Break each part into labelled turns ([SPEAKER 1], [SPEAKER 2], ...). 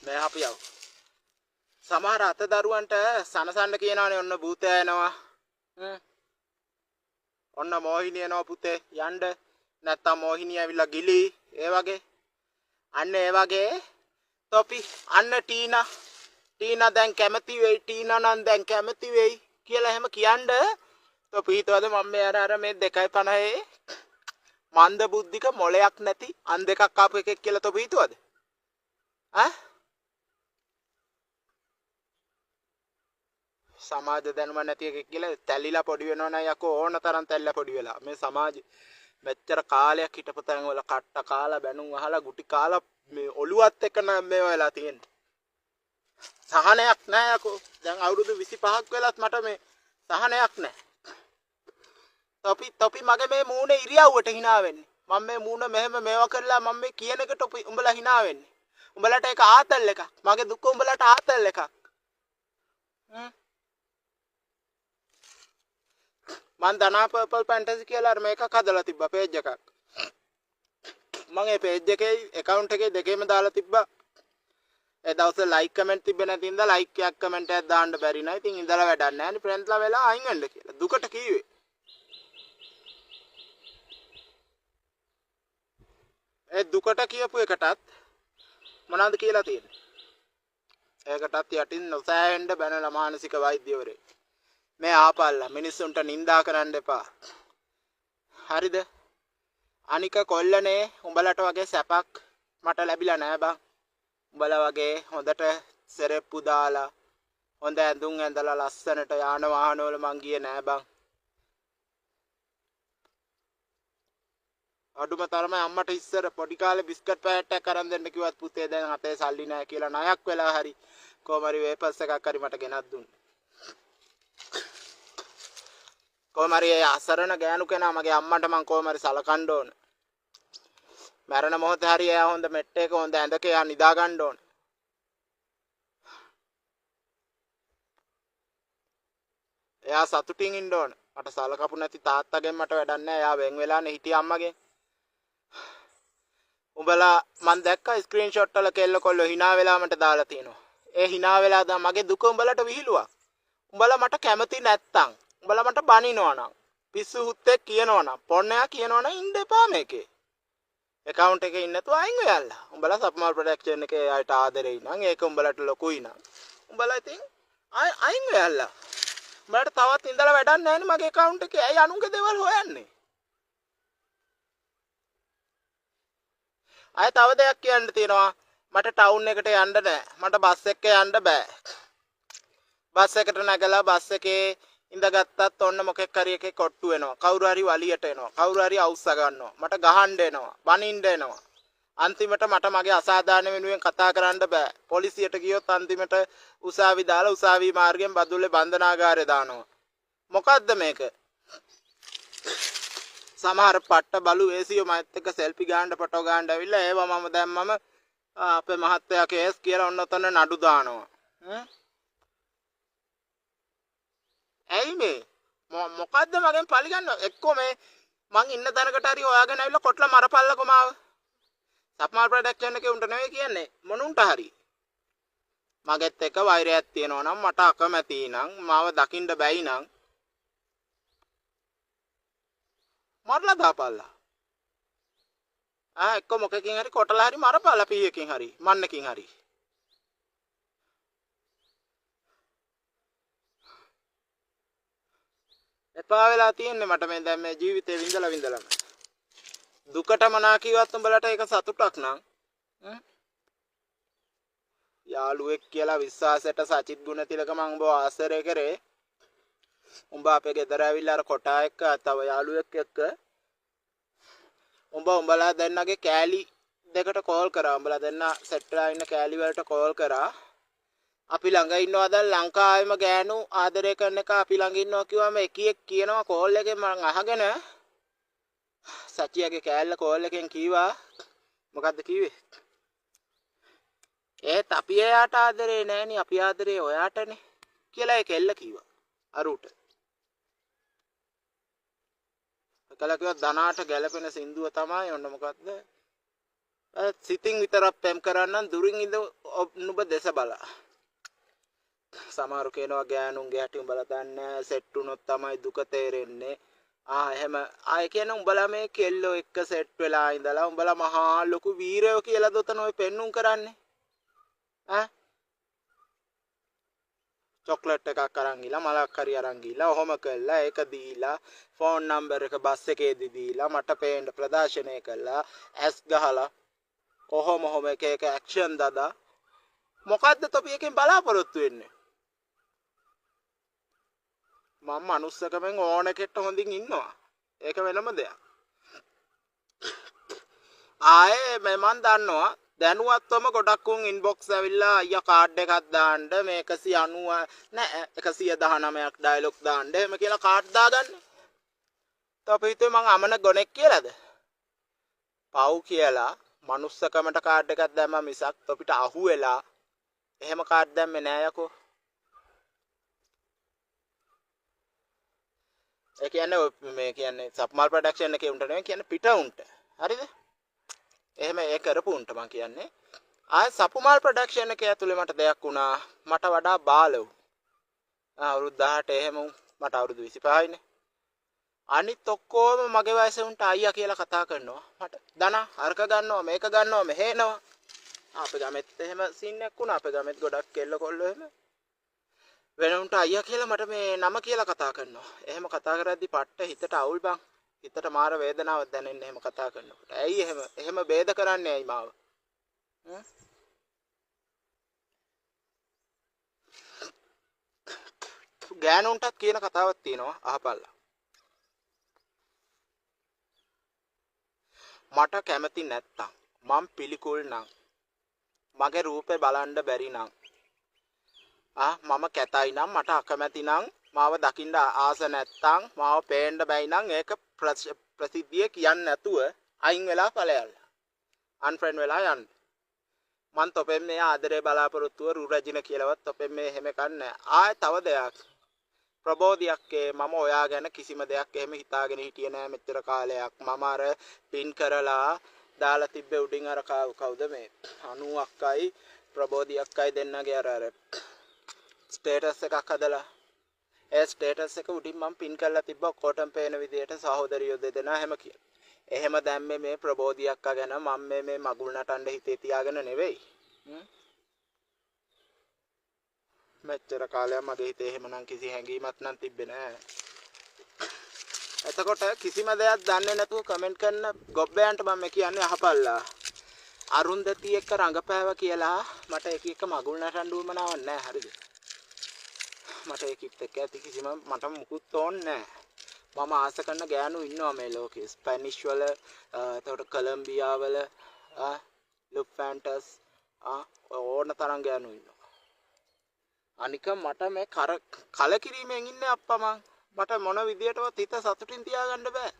[SPEAKER 1] මේ අපියව සමහර අතදරුවන්ට සනසන්න කියනවානේ ඔන්න භූතය එනවා ඔන්න මොහිනිය එනවා පුතේ යන්න නැත්තම් මොහිනිය ඇවිල්ලා ගිලි ඒ වගේ අන්න ඒ වගේ තොපි අන්න ටීනා දැන් කැමති වෙයි ටීනා නම් දැන් කැමති වෙයි කියලා එහෙම කියන්න තොපි හිතවද මම මේ අර මේ 2.50 මන්ද බුද්ධික මොලයක් නැති අන් දෙකක් ආපු එකෙක් කියලා තොපි හිතවද ඈ සමාජ දැනුම නැති එකෙක් කියලා තැලිලා පොඩි වෙනවා නෑ යකෝ ඕන තරම් තැල්ලා පොඩි වෙලා මේ සමාජ මෙච්චර කාලයක් හිටපු තැන් වල කට්ට කාලා බැනුම් අහලා ගුටි කාලා මේ ඔළුවත් එක නම් මේ වෙලා තියෙන්නේ සහනයක් නෑ යකෝ දැන් අවුරුදු 25ක් වෙලත් මට මේ සහනයක් නෑ තොපි මගේ මේ මූණේ ඉරියව්වට hina වෙන්නේ මම මේ මූණ මෙහෙම මේවා කරලා මම මේ කියන එකට උඹලා hina වෙන්නේ උඹලට ඒක ආතල් එකක් මගේ දුක උඹලට ආතල් එකක් මන් දනා පර්පල් ෆැන්ටසි කියලා අර මේකක් හදලා තිබ්බා පේජ් එකක් මම ඒ පේජ් එකේ account එකේ දෙකේම දාලා තිබ්බා ඒ දවසේ ලයික් කමෙන්ට් තිබ්බේ නැති ඉඳලා ලයික් එකක් කමෙන්ට් එකක් දාන්න බැරි නෑ ඉතින් ඉඳලා වැඩක් නෑ නේ ෆ්‍රෙන්ඩ්ස්ලා වෙලා අයින් වෙන්න කියලා දුකට කිව්වේ ඒ දුකට කියපු එකටත් මොනවද කියලා තියෙන්නේ ඒකටත් යටින් නොසෑහෙන්න බැනලා මානසික වෛද්‍යවරේ මේ ආපල්ලා මිනිස්සුන්ට නිඳා කරන්න එපා හරිද අනික කොල්ලනේ උඹලට වගේ සැපක් මට ලැබිලා නෑ බං උඹලා වගේ හොඳට සෙරෙප්පු දාලා හොඳ ඇඳුම් ඇඳලා ලස්සනට යාන වාහන වල මං ගියේ නෑ බං අඩුම තරමේ අම්මට ඉස්සර පොඩි කාලේ බිස්කට් පැකට් එකක් අරන් දෙන්න කිව්වත් පුතේ දැන් අතේ සල්ලි නෑ කියලා ණයක් වෙලා හරි කොහමරි වේපස් එකක් හරි මට ගෙනත් දුන්නා කොහමරි අසරණ ගෑනු කෙනා මගේ අම්මට මං කොහමරි සලකන්න ඕන මරණ මොහොතේ හරි එයා හොඳ මෙට්ටේක හොඳ ඇඳක එයා නිදා ගන්න ඕන එයා සතුටින් ඉන්න ඕන මට සලකපු නැති තාත්තගෙන් මට වැඩක් නැහැ එයා වෙන් වෙලානේ හිටිය අම්මගෙන් උඹලා මං දැක්කා ස්ක්‍රීන්ෂොට් වල කෙල්ල කොල්ල hina වෙලා මට දාලා තිනවා ඒ hina වෙලා දා මගේ දුක උඹලට විහිළුවක් උඹලා මට කැමති නැත්තම් උඹලා මට බනිනවා නම් පිස්සු හුත්තේ කියනවා නම් පොන්නයා කියනවා නම් ඉන්න එපා මේකේ account එකේ ඉන්න තු අයින් වෙයල්ලා උඹලා සප්මාල් ප්‍රොඩක්ෂන් එකේ ආයට ආදරෙයි නම් ඒක උඹලට ලොකුයි නම් උඹලා ඉතින් අයින් වෙයල්ලා උඹලට තවත් ඉඳලා වැඩක් නැහැ නේ මගේ account එකේ ඇයි අනුන්ගේ දේවල් හොයන්නේ අය තව දෙයක් කියන්න තියෙනවා මට ටවුන් එකට යන්න බෑ මට බස් එකේ යන්න බෑ බස් එකට නැගලා බස් එකේ ඉඳගත්තත් ඔන්න මොකෙක් හරි එකේ කොට්ටු වෙනවා කවුරු හරි වලියට එනවා කවුරු හරි අවුස්ස ගන්නවා මට ගහන්න එනවා බනින්න එනවා අන්තිමට මට මගේ අසාධාරණ වෙනුවෙන් කතා කරන්න බෑ පොලිසියට ගියොත් අන්තිමට උසාවි දාලා උසාවි මාර්ගයෙන් බදුල්ලේ බන්ධනාගාරේ දානවා මොකද්ද මේක සමහර පට්ට බලු ඒසියෝ මයිත් එක්ක සෙල්ෆි ගන්න ෆොටෝ ගන්න ඇවිල්ලා ඒවා මම දැන් මම අපේ මහත්තයා කේස් කියලා ඔන්න ඔතන නඩු දානවා ඇයි මේ මොකද්ද මගෙන් පරිගන්න එක්කෝ මේ මං ඉන්න තැනකට හරි හොයාගෙන ඇවිල්ලා කොටලා මරපල්ලකෝ මාව සප්මාල් ප්‍රොඩක්ෂන් එකේ උන්ට නෙවෙයි කියන්නේ මොනුන්ට හරි මගෙත් එක වෛරයක් තියෙනවා නම් මට අකමැති නම් මාව දකින්න බැයි නම් මරලා දාපල්ලා එක්ක මොකකින් හරි කොටලා හරි මරපල්ලා පීයකින් හරි මන්නකින් හරි එපා වෙලා තියෙන්නේ මට මේ දැන් මේ ජීවිතේ විඳලම දුකටම නා කිව්වත් උඹලට ඒක සතුටක් නං යාළුවෙක් කියලා විශ්වාසයට සචිත් ගුණතිලක මං උඹව ආශ්‍රය කරේ උඹ අපේ ගෙදර ඇවිල්ලා අර කොටා එක්ක තව යාළුවෙක් එක්ක උඹලා දෙන්නගේ කෑලි දෙකට කෝල් කරා උඹලා දෙන්න සෙට් වෙලා ඉන්න කෑලි වලට කෝල් කරා අපි ළඟ ඉන්නවා දැන් ලංකාවේම ගෑනු ආදරය කරන එක අපි ළඟ ඉන්නවා කිව්වම එකියෙක් කියනවා කෝල් එකේ මං අහගෙන සචියාගේ කෑල්ල කෝල් එකෙන් කීවා මොකද්ද කිව්වේ ඒත් අපි එයාට ආදරේ නෑනේ අපි ආදරේ ඔයාටනේ කියලා ඒ කෙල්ල කිව්වා අරුට කලා කිව්වා ධනාට ගැලපෙන සින්දුව තමයි ඔන්න මොකද්ද සිතින් විතරක් පෙම් කරන්නම් දුරින් ඉඳ නුඹ දෙස බලා. සමහරු කියනවා ගෑනුන්ගේ හැටි උඹලා දන්නේ සෙට් වුණොත් තමයි දුක තේරෙන්නේ. එහෙම ආයේ කියන උඹලා මේ කෙල්ලෝ එක්ක සෙට් වෙලා ඉඳලා උඹලා මහා ලොකු වීරයෝ කියලා දොතන ඔය පෙන්නුම් කරන්නේ. චොක්ලට් එකක් අරන් ගිහලා මලක් හරි අරන් ගිහලා ඔහොම කළා ඒක දීලා ෆෝන් නම්බර් එක බස් එකේදී දීලා මට පේන්න ප්‍රදර්ශනය කළා ඇස් ගහලා ඔහොම එක ඇක්ෂන් දදා මොකද්ද තොපි එකෙන් බලාපොරොත්තු වෙන්නේ මම මනුස්සකමෙන් ඕන කෙට්ට හොඳින් ඉන්නවා ඒක වෙනම දෙයක් ආයේ මම දන්නවා දැනුවත්වම ගොඩක් උන් ඉන්බොක්ස් ඇවිල්ලා අයියා කාඩ් එකක් දාන්න මේ 190 නෑ 119ක් ඩයලොග් දාන්න එහෙම කියලා කාඩ් දාගන්න. තොපි හිතුවේ මං අමන ගොනෙක් කියලාද? පව් කියලා මනුස්සකමට කාඩ් එකක් දැම්මා මිසක් තොපිට අහු වෙලා එහෙම කාඩ් දැම්මේ නෑ යකෝ. ඒ කියන්නේ මේ කියන්නේ සප්මාල් ප්‍රොඩක්ෂන් එකේ උන්ට නෙවෙයි කියන්නේ පිට උන්ට. හරිද? එහෙම ඒ කරපු උන්ට මං කියන්නේ ආය සපුමාල් ප්‍රොඩක්ෂන් එකේ ඇතුලේ මට දෙයක් වුණා මට වඩා බාලව අවුරුදු 18 එහෙම මට අවුරුදු 25යිනේ අනිත් ඔක්කොම මගේ වයසේ උන්ට අයියා කියලා කතා කරනවා මට දන අරක ගන්නවා මේක ගන්නවා මෙහෙනවා අපේ ගමෙත් එහෙම සීන් එකක් වුණා අපේ ගමෙත් ගොඩක් කෙල්ල කොල්ලෝ එහෙම වෙන උන්ට අයියා කියලා මට මේ නම කියලා කතා කරනවා එහෙම කතා කරද්දි පට්ට හිතට අවුල් බං හිතට මාර වේදනාවක් දැනෙන්නේ එහෙම කතා කරනකොට. ඇයි එහෙම ભેද කරන්නේ ඇයි මාව? ගෑනුන්ටත් කියන කතාවක් තියෙනවා අහපල්ලා. මට කැමති නැත්තම් මම පිළිකුල් නම් මගේ රූපේ බලන්න බැරි නම් මම කැතයි නම් මට අකමැති නම් මාව දකින්න ආස නැත්තම් මාව පේන්න බැයි නම් ඒක ප්‍රසිද්ධිය කියන්නේ නැතුව අයින් වෙලා ඵලයල්ල අන්ෆ්‍රෙන්ඩ් වෙලා යන්න මං තොපෙන් මේ ආදරේ බලාපොරොත්තුව රුරජින කියලාවත් තොපෙන් මේ එහෙම කන්නේ ආය තව දෙයක් ප්‍රබෝධයක් මම ඔයා ගැන කිසිම දෙයක් එහෙම හිතාගෙන හිටියේ නෑ මෙච්චර කාලයක් මම අර පින් කරලා දාලා තිබ්බේ උඩින් අර කවුද මේ 90ක්යි ප්‍රබෝධියක්යි දෙන්නගේ අර ස්ටේටස් එකක් හදලා ඒ ස්ටේටස් එක උඩින් මම පින් කරලා තිබ්බා කොටම් පේන විදියට සහෝදරියෝ දෙදෙනා හැම කියලා. එහෙම දැම්මේ මේ ප්‍රබෝධියක් අගෙන මම මේ මගුල් නටන්න හිතේ තියාගෙන නෙවෙයි. මෙච්චර කාලයක් මගේ හිතේ එහෙමනම් කිසි හැඟීමක් නම් තිබ්බේ නෑ. එතකොට කිසිම දෙයක් දන්නේ නැතුව කමෙන්ට් කරන ගොබ්බයන්ට මම කියන්නේ අහපල්ලා. අරුන්දති එක්ක රංගපෑවා කියලා මට එක මගුල් නටන්න උවමනාවක් නෑ හරිද? මට ඒකිට එක්ක ඇති කිසිම මට මුකුත් ඕනේ නෑ මම ආස කරන ගෑනු ඉන්නවා මේ ලෝකේ ස්පැනිෂ් වල එතකොට කොලොම්බියා වල ලුෆැන්ටස් ඕන තරම් ගෑනු ඉන්නවා අනික මට මේ කලකිරීමෙන් ඉන්නේ අප්පා මට මොන විදියටවත් හිත සතුටින් තියාගන්න බෑ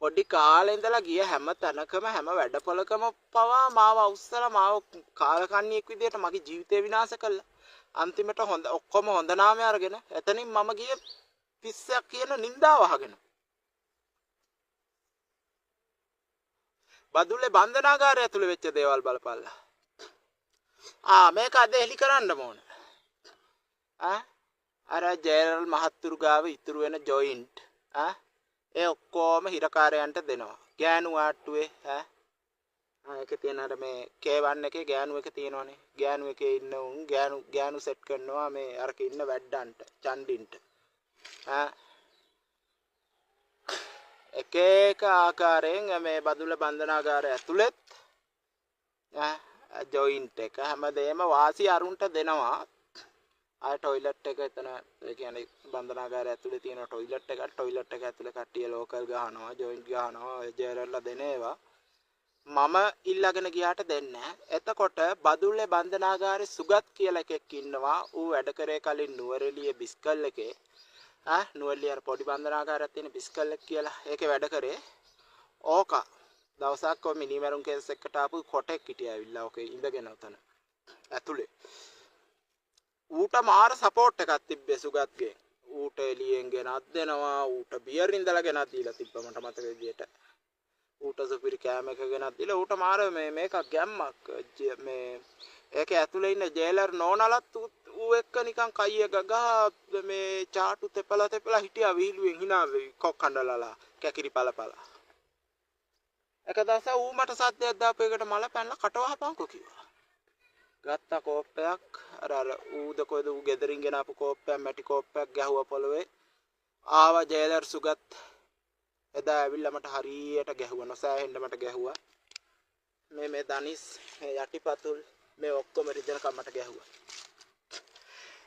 [SPEAKER 1] පොඩි කාලේ ඉඳලා ගිය හැම තැනකම හැම වැඩපොලකම පවා මාව උස්සලා මාව කාලකන්ණියෙක් විදියට මගේ ජීවිතේ විනාශ කළා අන්තිමට ඔක්කොම හොඳ නාමය අරගෙන එතනින් මම ගියේ පිස්සක් කියන නින්දාව අහගෙන බදුල්ලේ බන්ධනාගාරය ඇතුලේ වෙච්ච දේවල් බලපල්ලා මේක අද එලි කරන්න ඕන අර ජෙනරල් මහත්තුරු ගාව ඉතුරු වෙන ජොයින්ට් ඒ ඔක්කොම හිරකාරයන්ට දෙනවා ගෑනු ආට්ටුවේ ඒක තියෙන අර මේ K1 එකේ ගෑනු එක තියෙනවනේ ගෑනු එකේ ඉන්න උන් ගෑනු සෙට් කරනවා මේ අරක ඉන්න වැඩන්ට චන්ඩින්ට එක ආකාරයෙන් මේ බදුල්ල බන්ධනාගාරය ඇතුළෙත් ජොයින්ට් එක හැමදේම වාසි අරුන්ට දෙනවා ආය টয়ලට් එක එතන ඒ කියන්නේ බන්ධනාගාරය ඇතුලේ තියෙන টয়ලට් එක ඇතුලේ කට්ටිය ලෝකල් ගහනවා ජොයින්ට් ගහනවා ජේරල්ලා දෙන ඒවා මම ඉල්ලගෙන ගියාට දෙන්නේ එතකොට බදුල්ලේ බන්ධනාගාරේ සුගත් කියලා එකෙක් ඉන්නවා ඌ වැඩ කරේ කලින් නුවරඑළිය බිස්කල් එකේ නුවරඑළිය අර පොඩි බන්ධනාගාරයක් තියෙන බිස්කල් එක කියලා ඒකේ වැඩ කරේ ඕක දවසක් ඔය මිනිමරුන් කේස් එකට ආපු කොටෙක් හිටියා ඇවිල්ලා ඕකේ ඉඳගෙන උතන ඇතුලේ ඌට මාර සපෝට් එකක් තිබ්බේ සුගත්ගේ ඌට එළියෙන් ගෙනත් දෙනවා ඌට බියර් ඉඳලා ගෙනත් දීලා තිබ්බා මට මතක විදියට ඌට සුපිරි කෑම එක ගෙනත් දීලා ඌට මාර මේක ගැම්මක් මේ ඒකේ ඇතුලේ ඉන්න ජේලර් නෝනලත් ඌ එක්ක නිකන් කයිය ගගහ මේ චාටු තෙපලා හිටියා විහිළුවෙන් hina වෙයි කොක් කණ්ඩලලා කැකිරි පළපළ. එක දවසක් ඌ මට සද්දයක් දාපු එකට මල පැනලා කටවහපන්කෝ කිව්වා. ගත්ත කෝප්පයක් අර ඌද කොයිද ඌ ගෙදරින් ගෙනාපු කෝප්පයක් මැටි කෝප්පයක් ගැහුවා පොළවේ. ආවා ජේලර් සුගත් එදා ඇවිල්ලා මට හරියට ගැහුවා නොසෑහෙන්න මට ගැහුවා. මේ දනිස් මේ යටිපතුල් මේ ඔක්කොම රිදෙනකම් මට ගැහුවා.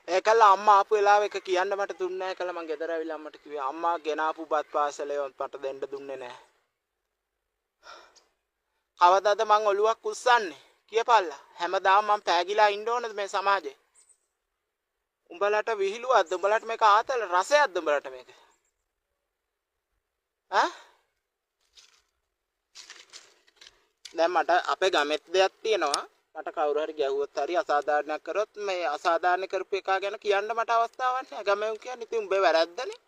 [SPEAKER 1] ඒකල අම්මා ආපු වෙලාවෙක කියන්න මට දුන්නේ නැහැ කියලා මං ගෙදර ඇවිල්ලා අම්මට කිව්වා අම්මා ගෙනාපු බත් පාසලේ මට දෙන්න දුන්නේ නැහැ. කවදාද මං ඔලුවක් උස්සන්නේ කියපල්ලා. හැමදාම මං පෑගිලා ඉන්න ඕනද මේ සමාජේ? උඹලට විහිළුවක්ද? උඹලට මේක ආතල් රසයක්ද උඹලට මේක? ඈ? දැන් මට අපේ ගමෙත් දෙයක් තියෙනවා. මට කවුරු හරි ගැහුවොත් හරි අසාධාරණයක් කරොත් මේ අසාධාරණ කරපු එක ගැන කියන්න මට අවස්ථාවක් නැහැ. ගමෙන් කියන්නේ ඉතින් උඹේ වැරද්දනේ.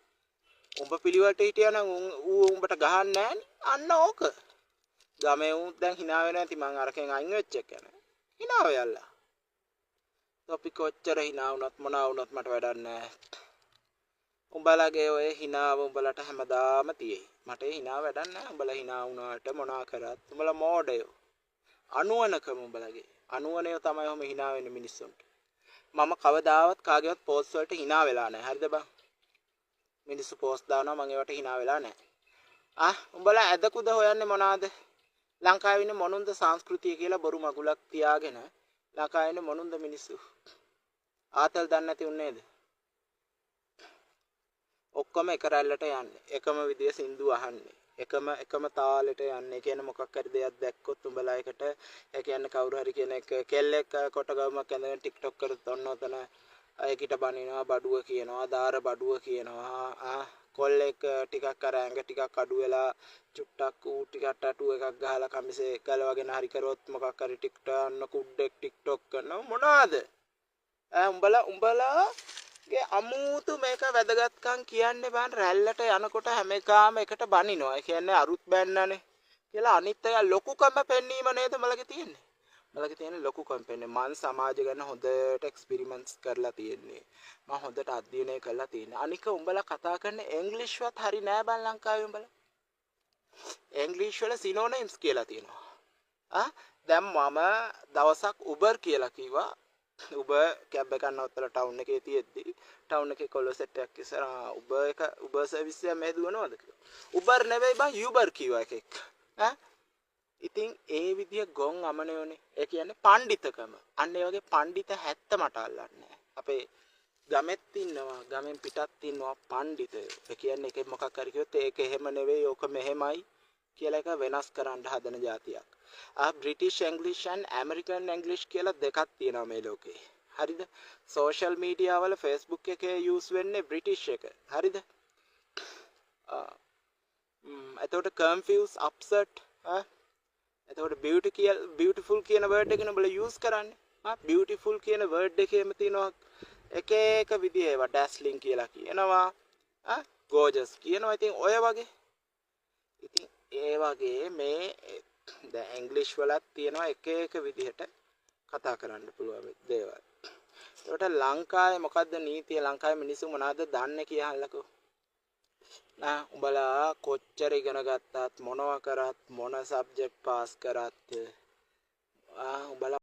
[SPEAKER 1] උඹ පිළිවෙලට හිටියනම් ඌ උඹට ගහන්නේ නැහනේ. අන්න ඕක. ගමේ ඌ දැන් hina වෙනවා ඇති මං අරකින් අයින් වෙච්ච එක ගැන. hina වෙයල්ලා. අපි කොච්චර hina වුණත් මොනවා වුණත් මට වැඩක් නැහැ. උඹලගේ ඔය hinaව උඹලට හැමදාම තියෙයි. මට hina වැඩක් නැහැ. උඹලා hina වුණාට මොනවා කරත් උඹලා මෝඩයෝ. අනුවනකම උඹලගේ. අනුවනයෝ තමයි ඔහොම hina වෙන්නේ මිනිස්සුන්ට. මම කවදාවත් කාගේවත් පෝස්ට් වලට hina වෙලා නැහැ. හරිද බං? මිනිස්සු පෝස්ට් දානවා මම ඒවට hina වෙලා නැහැ. උඹලා ඇදකුද හොයන්නේ මොනවාද? ලංකාවේ ඉන්න මොනුන්ද සංස්කෘතිය කියලා බොරු මගුලක් තියාගෙන ලංකාවේ ඉන්න මොනුන්ද මිනිස්සු ආතල් දන්නේ නැති උන්නේද? ඔක්කොම එක රැල්ලට යන්නේ. එකම විදිය සින්දු අහන්නේ. එකම තාලෙට යන්නේ. කියන මොකක් හරි දෙයක් දැක්කොත් උඹලා එකට ඒ කියන්නේ කවුරු හරි කියන එක කෙල්ලෙක් කොටගමක් ඇඳගෙන TikTok කරත් ඔන්න ඔතන අයකිට බනිනවා බඩුව කියනවා දාර බඩුව කියනවා කොල්ලෙක් ටිකක් අර ඇඟ ටිකක් අඩු වෙලා චුට්ටක් ඌ ටිකක් ටැටු එකක් ගහලා කමිසේ ගලවගෙන හරි කරොත් මොකක් හරි TikTok අන්න කුඩෙක් TikTok කරනවා මොනවාද උඹලාගේ අමුතු මේක වැදගත්කම් කියන්නේ බං රැල්ලට යනකොට හැම එකම එකට බනිනවා ඒ කියන්නේ අරුත් බැන්නනේ කියලා අනිත් අය ලොකුකම පෙන්වීම නේද මලගේ තියෙන්නේ මලගේ තියෙන ලොකුකම් පෙන්නේ මං සමාජය ගැන හොඳට එක්ස්පෙරිමන්ට්ස් කරලා තියෙන්නේ මම හොඳට අධ්‍යයනය කරලා තියෙන්නේ අනික උඹලා කතා කරන ඉංග්‍රීසිවත් හරි නෑ බං ලංකාවේ උඹලා ඉංග්‍රීසි වල සිනෝනිම්ස් කියලා තියෙනවා දැන් මම දවසක් උබර් කියලා කිව්වා උබර් කැබ් එකක් නවත්තලා ටවුන් එකේ තියෙද්දි ටවුන් එකේ කොල්ල සෙට් එකක් ඉස්සරහා උබර් සර්විස් එක මේ දුවනවද කියලා උබර් නෙවෙයි බං යුබර් කිව්වා එකෙක් ඉතින් ඒ විදිය ගොන් අමනයෝනේ ඒ කියන්නේ පඬිතකම අන්න ඒ වගේ පඬිත හැත්ත මට අල්ලන්නේ නැහැ අපේ ගමෙත් ඉන්නවා ගමෙන් පිටත් ඉන්නවා පඬිතයෝ ඒ කියන්නේ එක මොකක් හරි කිව්වොත් ඒක එහෙම නෙවෙයි ඕක මෙහෙමයි කියලා එක වෙනස් කරන්න හදන જાතියක් බ්‍රිටිෂ් ඉංග්‍රීසි and ඇමරිකන් ඉංග්‍රීසි කියලා දෙකක් තියෙනවා මේ ලෝකේ හරිද සෝෂල් මීඩියා වල Facebook එකේ යූස් වෙන්නේ බ්‍රිටිෂ් එක හරිද එතකොට කන්ෆියුස් අප්සෙට් එතකොට beautiful කියන word එක නුඹලා use කරන්නේ beautiful කියන word එකේම තියෙනවා එක එක විදිහ ඒවා dazzling කියලා කියනවා gorgeous කියනවා ඉතින් ඔය වගේ ඉතින් ඒ වගේ මේ දැන් ඉංග්‍රීසි වලත් තියෙනවා එක එක විදිහට කතා කරන්න පුළුවන් දේවල් ඒකට ලංකාවේ මොකද්ද නීතිය ලංකාවේ මිනිස්සු මොනවද දන්නේ කියලා අහන්නකෝ උඹලා කොච්චර ඉගෙන ගත්තත් මොනවා කරත් මොන සබ්ජෙක්ට් පාස් කරත්